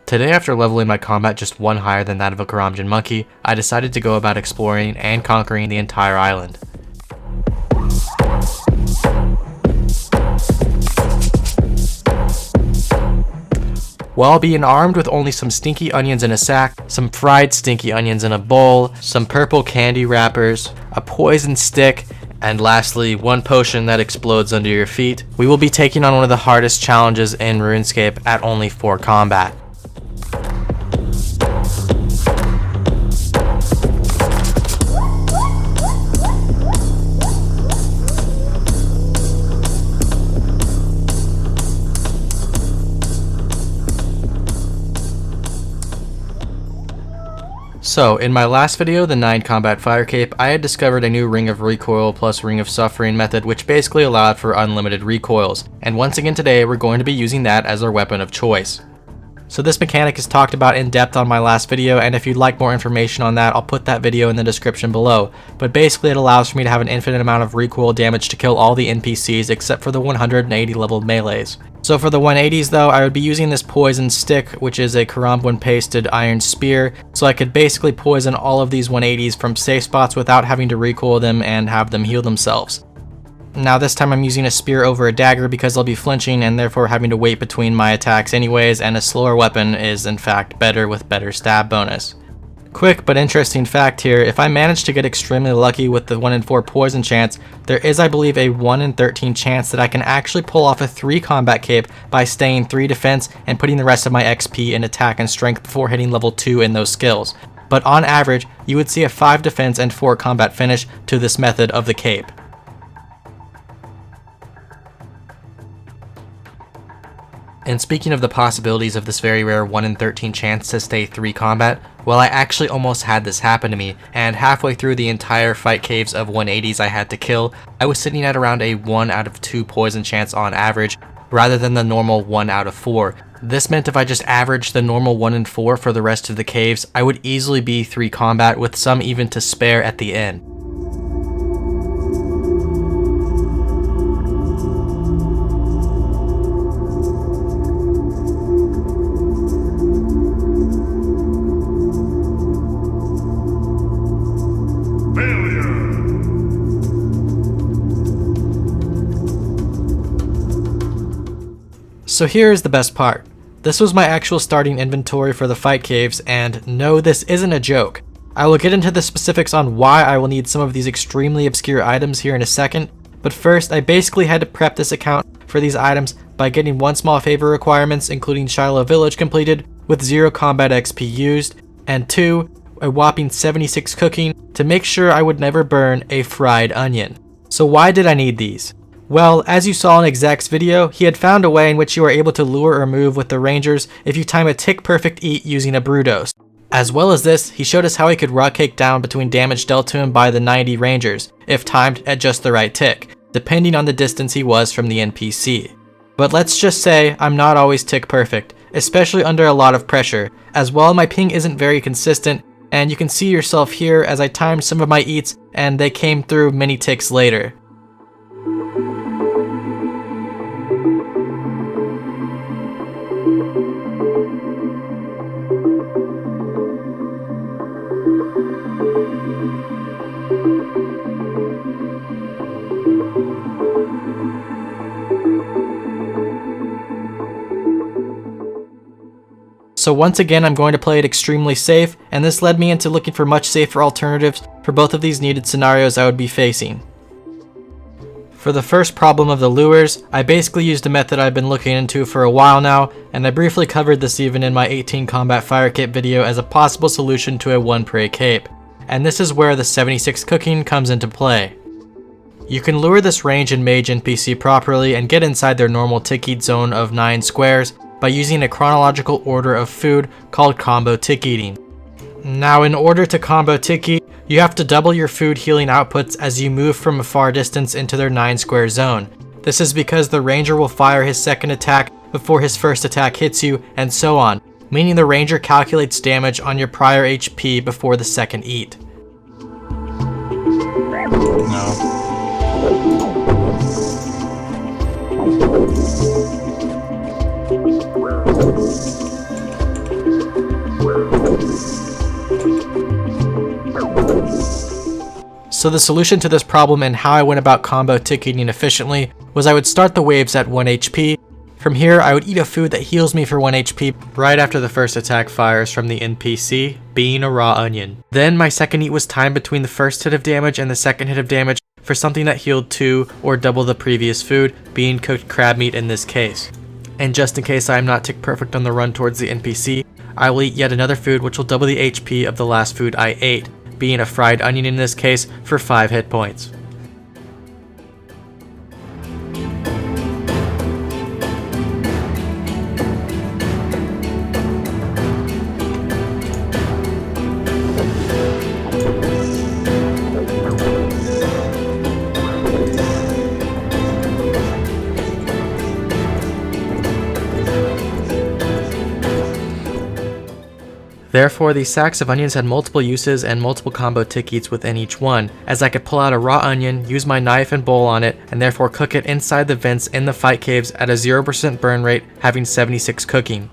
Today, after leveling my combat just one higher than that of a Karamjan monkey, I decided to go about exploring and conquering the entire island. While being armed with only some stinky onions in a sack, some fried stinky onions in a bowl, some purple candy wrappers, a poison stick, and lastly, one potion that explodes under your feet, we will be taking on one of the hardest challenges in RuneScape at only 4 combat. So, in my last video, the 9 combat fire cape, I had discovered a new Ring of Recoil plus Ring of Suffering method which basically allowed for unlimited recoils, and once again today we're going to be using that as our weapon of choice. So this mechanic is talked about in depth on my last video, and if you'd like more information on that, I'll put that video in the description below, but basically it allows for me to have an infinite amount of recoil damage to kill all the NPCs except for the 180 level melees. So for the 180s though, I would be using this poison stick, which is a Karamjan pasted iron spear, so I could basically poison all of these 180s from safe spots without having to recoil them and have them heal themselves. Now this time I'm using a spear over a dagger because I'll be flinching and therefore having to wait between my attacks anyways, and a slower weapon is in fact better with better stab bonus. Quick but interesting fact here, if I manage to get extremely lucky with the 1 in 4 poison chance, there is I believe a 1 in 13 chance that I can actually pull off a 3 combat cape by staying 3 defense and putting the rest of my XP in attack and strength before hitting level 2 in those skills. But on average, you would see a 5 defense and 4 combat finish to this method of the cape. And speaking of the possibilities of this very rare 1 in 13 chance to stay 3 combat, well, I actually almost had this happen to me, and halfway through the entire fight caves of 180s I had to kill, I was sitting at around a 1 out of 2 poison chance on average, rather than the normal 1 out of 4. This meant if I just averaged the normal 1 in 4 for the rest of the caves, I would easily be 3 combat with some even to spare at the end. So here is the best part. This was my actual starting inventory for the fight caves, and no, this isn't a joke. I will get into the specifics on why I will need some of these extremely obscure items here in a second, but first I basically had to prep this account for these items by getting 1 small favor requirements including Shiloh Village completed with 0 combat XP used, and 2, a whopping 76 cooking to make sure I would never burn a fried onion. So why did I need these? Well, as you saw in Xzact's video, he had found a way in which you are able to lure or move with the rangers if you time a tick-perfect eat using a brew dose. As well as this, he showed us how he could raw cake down between damage dealt to him by the 90 rangers, if timed at just the right tick, depending on the distance he was from the NPC. But let's just say I'm not always tick perfect, especially under a lot of pressure, as well my ping isn't very consistent, and you can see yourself here as I timed some of my eats and they came through many ticks later. So once again, I'm going to play it extremely safe, and this led me into looking for much safer alternatives for both of these needed scenarios I would be facing. For the first problem of the lures, I basically used a method I've been looking into for a while now, and I briefly covered this even in my 18 combat fire cape video as a possible solution to a 1 prey cape, and this is where the 76 cooking comes into play. You can lure this range and mage NPC properly and get inside their normal tick eat zone of 9 squares, by using a chronological order of food called combo tick eating. Now in order to combo tick eat, you have to double your food healing outputs as you move from a far distance into their 9 square zone. This is because the ranger will fire his second attack before his first attack hits you, and so on, meaning the ranger calculates damage on your prior HP before the second eat. No. So the solution to this problem and how I went about combo tick eating efficiently was I would start the waves at 1 HP. From here, I would eat a food that heals me for 1 HP right after the first attack fires from the NPC, being a raw onion. Then my second eat was timed between the first hit of damage and the second hit of damage for something that healed 2 or double the previous food, being cooked crab meat in this case. And just in case I am not tick perfect on the run towards the NPC, I will eat yet another food which will double the HP of the last food I ate, being a fried onion in this case for 5 hit points. Therefore, these sacks of onions had multiple uses and multiple combo tick eats within each one, as I could pull out a raw onion, use my knife and bowl on it, and therefore cook it inside the vents in the fight caves at a 0% burn rate, having 76 cooking.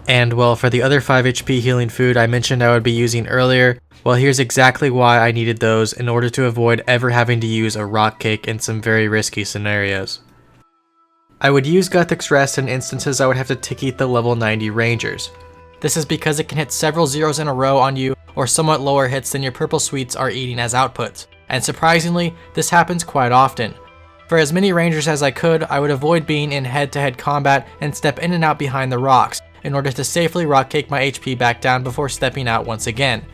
And well, for the other 5 HP healing food I mentioned I would be using earlier, well, here's exactly why I needed those in order to avoid ever having to use a rock cake in some very risky scenarios. I would use Guthix Rest in instances I would have to tick eat the level 90 rangers. This is because it can hit several zeros in a row on you or somewhat lower hits than your purple sweets are eating as outputs, and surprisingly, this happens quite often. For as many rangers as I could, I would avoid being in head-to-head combat and step in and out behind the rocks, in order to safely rock cake my HP back down before stepping out once again.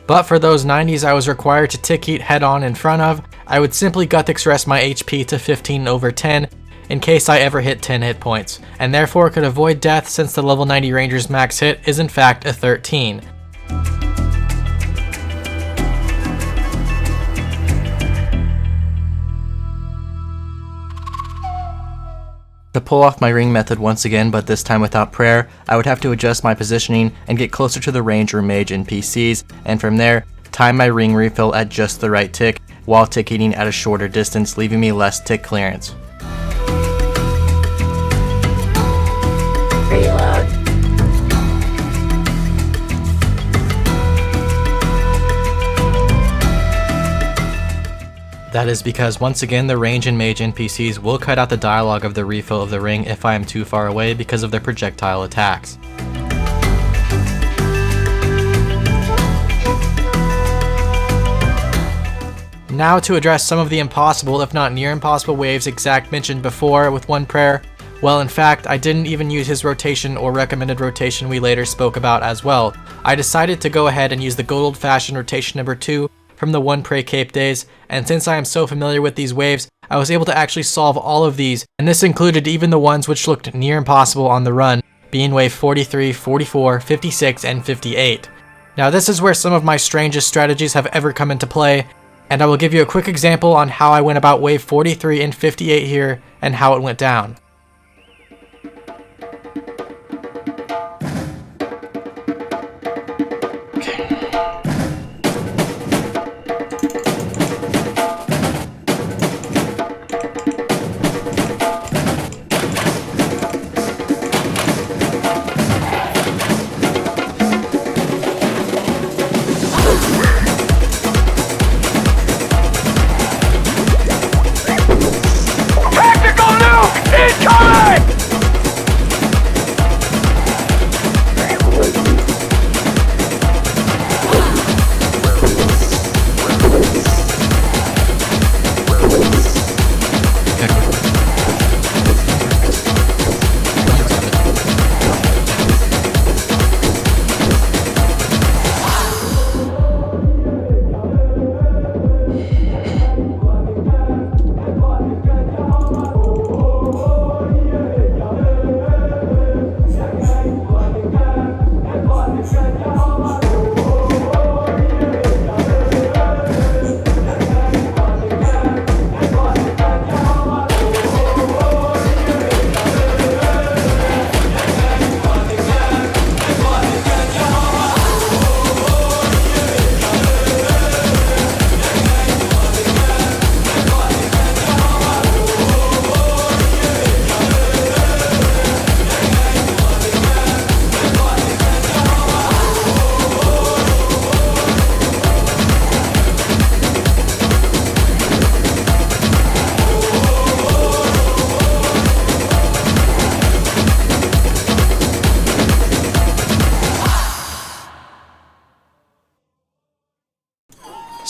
But for those 90s I was required to tick eat head on in front of, I would simply Guthix Rest my HP to 15/10 in case I ever hit 10 hit points, and therefore could avoid death since the level 90 ranger's max hit is in fact a 13. To pull off my ring method once again, but this time without prayer, I would have to adjust my positioning and get closer to the range or mage NPCs, and from there, time my ring refill at just the right tick, while tick eating at a shorter distance, leaving me less tick clearance. Reload. That is because once again the range and mage NPCs will cut out the dialogue of the refill of the ring if I am too far away because of their projectile attacks. Now to address some of the impossible, if not near impossible waves Xzact mentioned before with one prayer. Well, in fact, I didn't even use his rotation or recommended rotation we later spoke about as well. I decided to go ahead and use the good old-fashioned rotation number 2 from the One Pray Cape days, and since I am so familiar with these waves, I was able to actually solve all of these, and this included even the ones which looked near impossible on the run, being wave 43, 44, 56, and 58. Now this is where some of my strangest strategies have ever come into play, and I will give you a quick example on how I went about wave 43 and 58 here, and how it went down.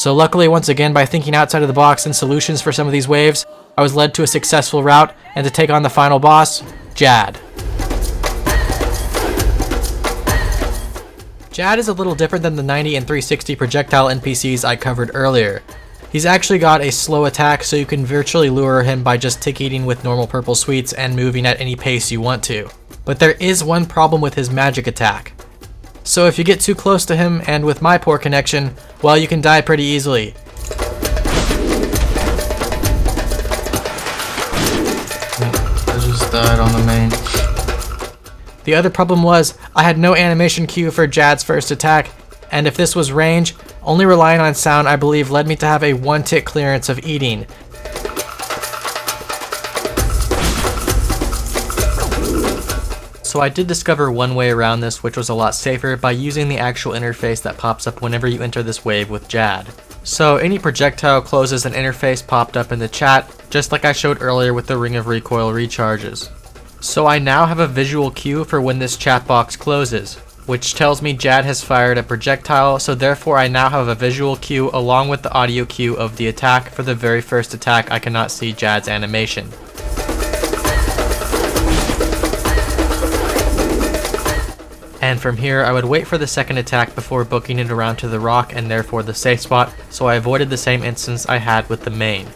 So luckily, once again, by thinking outside of the box and solutions for some of these waves, I was led to a successful route and to take on the final boss, Jad. Jad is a little different than the 90 and 360 projectile NPCs I covered earlier. He's actually got a slow attack, so you can virtually lure him by just tick eating with normal purple sweets and moving at any pace you want to. But there is one problem with his magic attack. So if you get too close to him, and with my poor connection, well, you can die pretty easily. I just died on the main. The other problem was, I had no animation cue for Jad's first attack, and if this was range, only relying on sound I believe led me to have a 1-tick clearance of eating. So I did discover one way around this, which was a lot safer, by using the actual interface that pops up whenever you enter this wave with Jad. So any projectile closes an interface popped up in the chat, just like I showed earlier with the Ring of Recoil recharges. So I now have a visual cue for when this chat box closes, which tells me Jad has fired a projectile, so therefore I now have a visual cue along with the audio cue of the attack. For the very first attack, I cannot see Jad's animation. And from here, I would wait for the second attack before booking it around to the rock and therefore the safe spot, so I avoided the same instance I had with the main.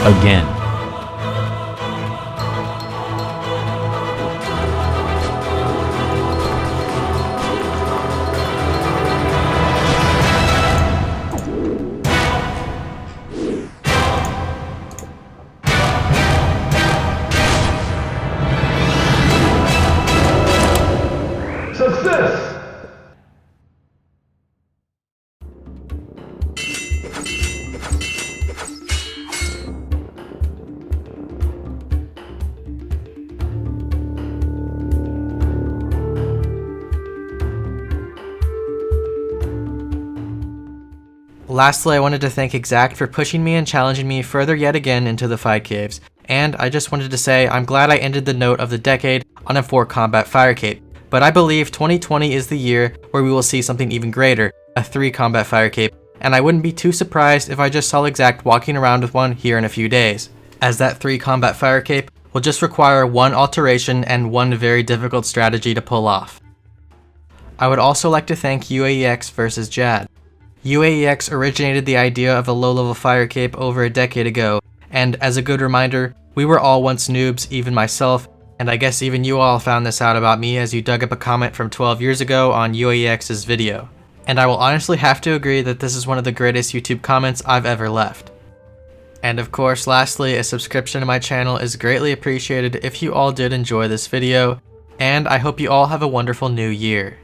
Again. Success! Lastly, I wanted to thank Xzact for pushing me and challenging me further yet again into the fight caves, and I just wanted to say I'm glad I ended the note of the decade on a 4-combat fire cape, but I believe 2020 is the year where we will see something even greater, a 3-combat fire cape, and I wouldn't be too surprised if I just saw Xzact walking around with one here in a few days, as that 3-combat fire cape will just require one alteration and one very difficult strategy to pull off. I would also like to thank UAEX vs Jad. UAEX originated the idea of a low-level fire cape over a decade ago, and as a good reminder, we were all once noobs, even myself, and I guess even you all found this out about me as you dug up a comment from 12 years ago on UAEX's video. And I will honestly have to agree that this is one of the greatest YouTube comments I've ever left. And of course, lastly, a subscription to my channel is greatly appreciated if you all did enjoy this video, and I hope you all have a wonderful new year.